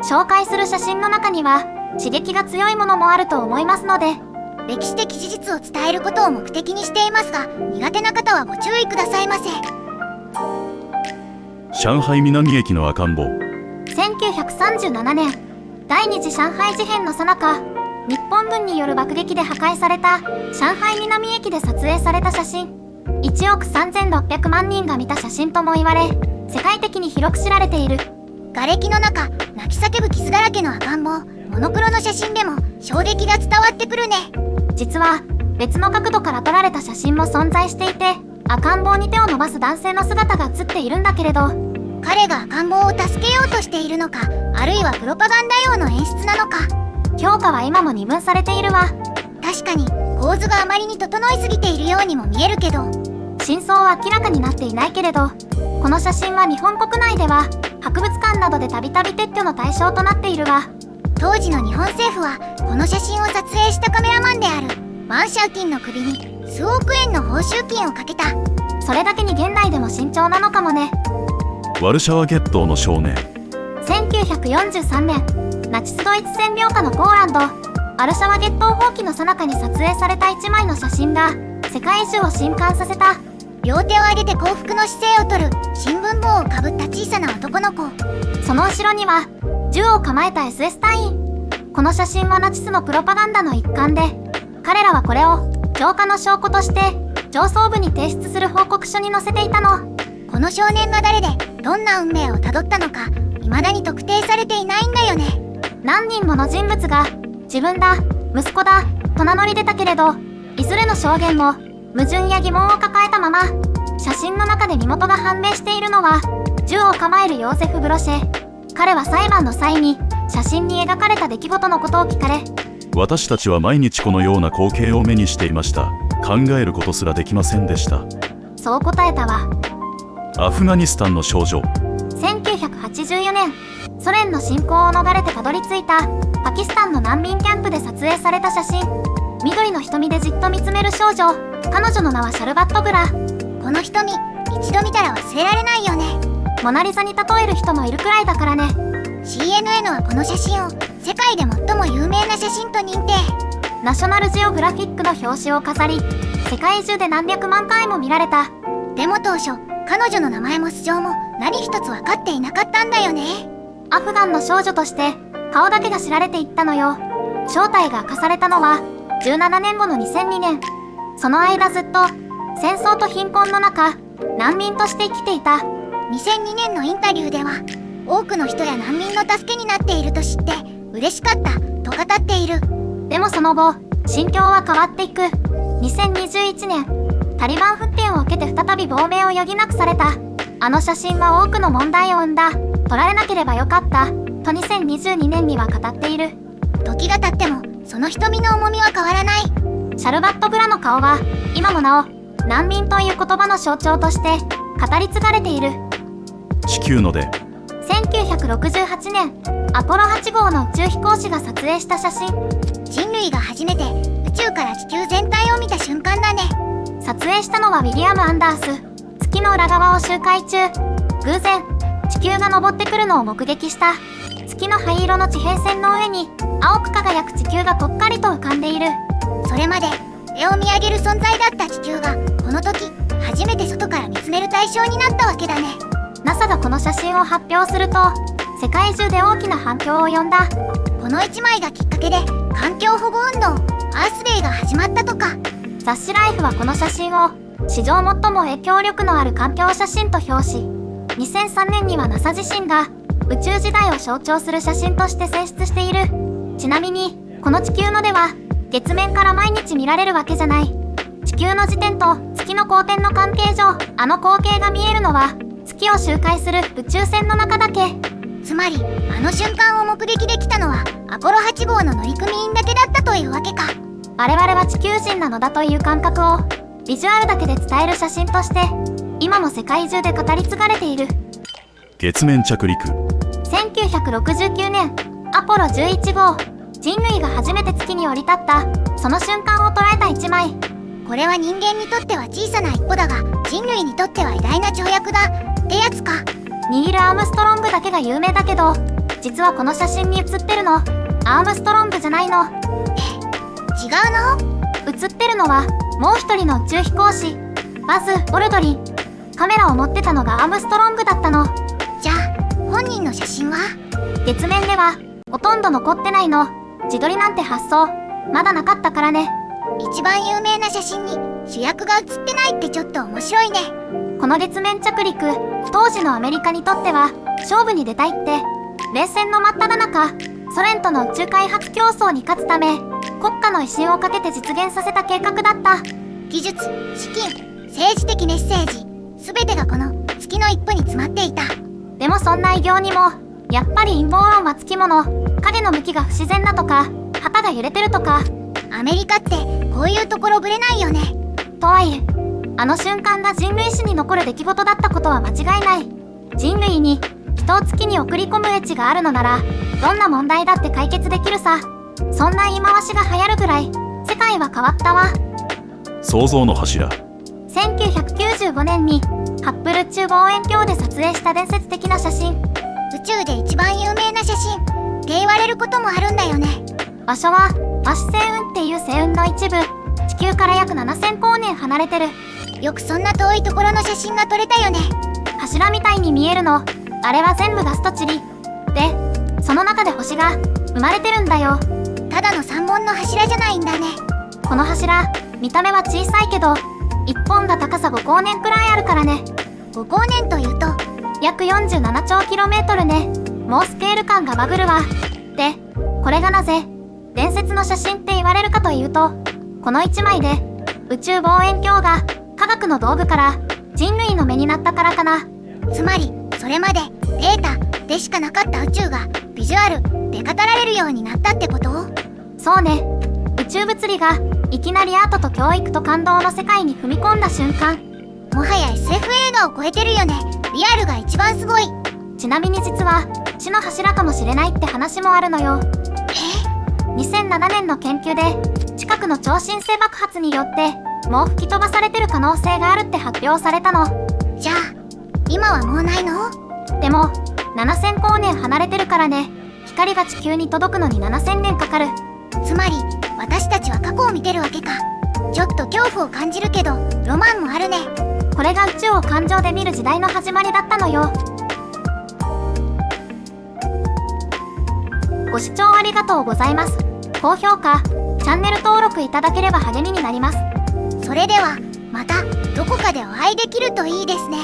紹介する写真の中には刺激が強いものもあると思いますので、歴史的事実を伝えることを目的にしていますが、苦手な方はご注意くださいませ。上海南駅の赤ん坊。1937年、第二次上海事変の最中、日本軍による爆撃で破壊された上海南駅で撮影された写真。1億3600万人が見た写真とも言われ、世界的に広く知られている。瓦礫の中、泣き叫ぶ傷だらけの赤ん坊。モノクロの写真でも衝撃が伝わってくるね。実は別の角度から撮られた写真も存在していて、赤ん坊に手を伸ばす男性の姿が写っているんだけれど、彼が赤ん坊を助けようとしているのか、あるいはプロパガンダ用の演出なのか、評価は今も二分されているわ。確かに構図があまりに整いすぎているようにも見えるけど、真相は明らかになっていないけれど、この写真は日本国内では博物館などでたびたび撤去の対象となっているわ。当時の日本政府はこの写真を撮影したカメラマンであるバンシャウキンの首に数億円の報酬金をかけた。それだけに現代でも慎重なのかもね。ワルシャワゲットーの少年。1943年、ナチスドイツ占領下のポーランド、ワルシャワゲットー放棄の最中に撮影された1枚の写真が世界中を震撼させた。両手を上げて幸福の姿勢をとる新聞帽をかぶった小さな男の子。その後ろには銃を構えた SS 隊員。この写真はナチスのプロパガンダの一環で、彼らはこれを浄化の証拠として上層部に提出する報告書に載せていたの。この少年が誰でどんな運命をたどったのか、未だに特定されていないんだよね。何人もの人物が自分だ、息子だと名乗り出たけれど、いずれの証言も矛盾や疑問を抱えたまま、写真の中で身元が判明しているのは銃を構えるヨーゼフ・ブロシェ。彼は裁判の際に写真に描かれた出来事のことを聞かれ、私たちは毎日このような光景を目にしていました。考えることすらできませんでした。そう答えたわ。アフガニスタンの少女。1984年、ソ連の侵攻を逃れてたどり着いたパキスタンの難民キャンプで撮影された写真。緑の瞳でじっと見つめる少女。彼女の名はシャルバット・グラ。この瞳、一度見たら忘れられないよね。モナリザに例える人もいるくらいだからね。CNN はこの写真を世界で最も有名な写真と認定。ナショナルジオグラフィックの表紙を飾り、世界中で何百万回も見られた。でも当初、彼女の名前も素性も何一つ分かっていなかったんだよね。アフガンの少女として顔だけが知られていったのよ。正体が明かされたのは17年後の2002年。その間ずっと戦争と貧困の中、難民として生きていた。2002年のインタビューでは、多くの人や難民の助けになっていると知って嬉しかったと語っている。でもその後、心境は変わっていく。2021年、タリバン復権を受けて再び亡命を余儀なくされた。あの写真は多くの問題を生んだ。撮られなければよかったと2022年には語っている。時が経ってもその瞳の重みは変わらない。シャルバット・グラの顔は今もなお難民という言葉の象徴として語り継がれている。地球の出。1968年、アポロ8号の宇宙飛行士が撮影した写真。人類が初めて宇宙から地球全体を見た瞬間だね。撮影したのはウィリアム・アンダース。月の裏側を周回中、偶然地球が昇ってくるのを目撃した。月の灰色の地平線の上に青く輝く地球がぽっかりと浮かんでいる。それまで上を見上げる存在だった地球がこの時初めて外から見つめる対象になったわけだね。 NASA がこの写真を発表すると世界中で大きな反響を呼んだ。この1枚がきっかけで環境保護運動アースデーが始まったとか。雑誌ライフはこの写真を史上最も影響力のある環境写真と評し、2003年には NASA 自身が宇宙時代を象徴する写真として選出している。ちなみにこの地球の出は月面から毎日見られるわけじゃない。地球の自転と月の公転の関係上、あの光景が見えるのは月を周回する宇宙船の中だけ。つまりあの瞬間を目撃できたのはアポロ8号の乗組員だけだったというわけか。我々は地球人なのだという感覚をビジュアルだけで伝える写真として今も世界中で語り継がれている。月面着陸。1969年、アポロ11号。人類が初めて月に降り立ったその瞬間を捉えた一枚。これは人間にとっては小さな一歩だが人類にとっては偉大な跳躍だってやつか。ニール・アームストロングだけが有名だけど、実はこの写真に写ってるのアームストロングじゃないの。違うの？写ってるのはもう一人の宇宙飛行士バズ・オルドリン。カメラを持ってたのがアームストロングだったの。じゃあ本人の写真は？月面ではほとんど残ってないの。自撮りなんて発想まだなかったからね。一番有名な写真に主役が写ってないってちょっと面白いね。この月面着陸、当時のアメリカにとっては勝負に出たいって、冷戦の真っ只中、ソ連との宇宙開発競争に勝つため国家の威信をかけて実現させた計画だった。技術、資金、政治的メッセージ、全てがこの月の一歩に詰まっていた。でもそんな偉業にもやっぱり陰謀論はつきもの。影の向きが不自然だとか、旗が揺れてるとか。アメリカってこういうところぶれないよね。とはいえあの瞬間が人類史に残る出来事だったことは間違いない。人類に人を月に送り込む余地があるのならどんな問題だって解決できるさ。そんな言い回しが流行るぐらい世界は変わったわ。創造の柱。1995年にハッブル宇宙望遠鏡で撮影した伝説的な写真。宇宙で一番有名な写真って言われることもあるんだよね。場所はワシ星雲っていう星雲の一部。地球から約7000光年離れてる。よくそんな遠いところの写真が撮れたよね。柱みたいに見えるの、あれは全部ガストチリで、その中で星が生まれてるんだよ。ただの3本の柱じゃないんだね。この柱見た目は小さいけど1本が高さ5光年くらいあるからね。5光年というと約47兆キロメートルね。もうスケール感がバグるわ。でこれがなぜ伝説の写真って言われるかというと、この1枚で宇宙望遠鏡が科学の道具から人類の目になったからかな。つまりそれまでデータでしかなかった宇宙がビジュアルで語られるようになったってこと？そうね。宇宙物理がいきなりアートと教育と感動の世界に踏み込んだ瞬間。もはや SF 映画を超えてるよね。リアルが一番すごい。ちなみに実は死の柱かもしれないって話もあるのよ。2007年の研究で近くの超新星爆発によってもう吹き飛ばされてる可能性があるって発表されたの。じゃあ今はもうないの？でも7000光年離れてるからね。光が地球に届くのに7000年かかる。つまり私たちは過去を見てるわけか。ちょっと恐怖を感じるけどロマンもあるね。これが宇宙を感情で見る時代の始まりだったのよ。ご視聴ありがとうございます。高評価、チャンネル登録いただければ励みになります。それではまたどこかでお会いできるといいですね。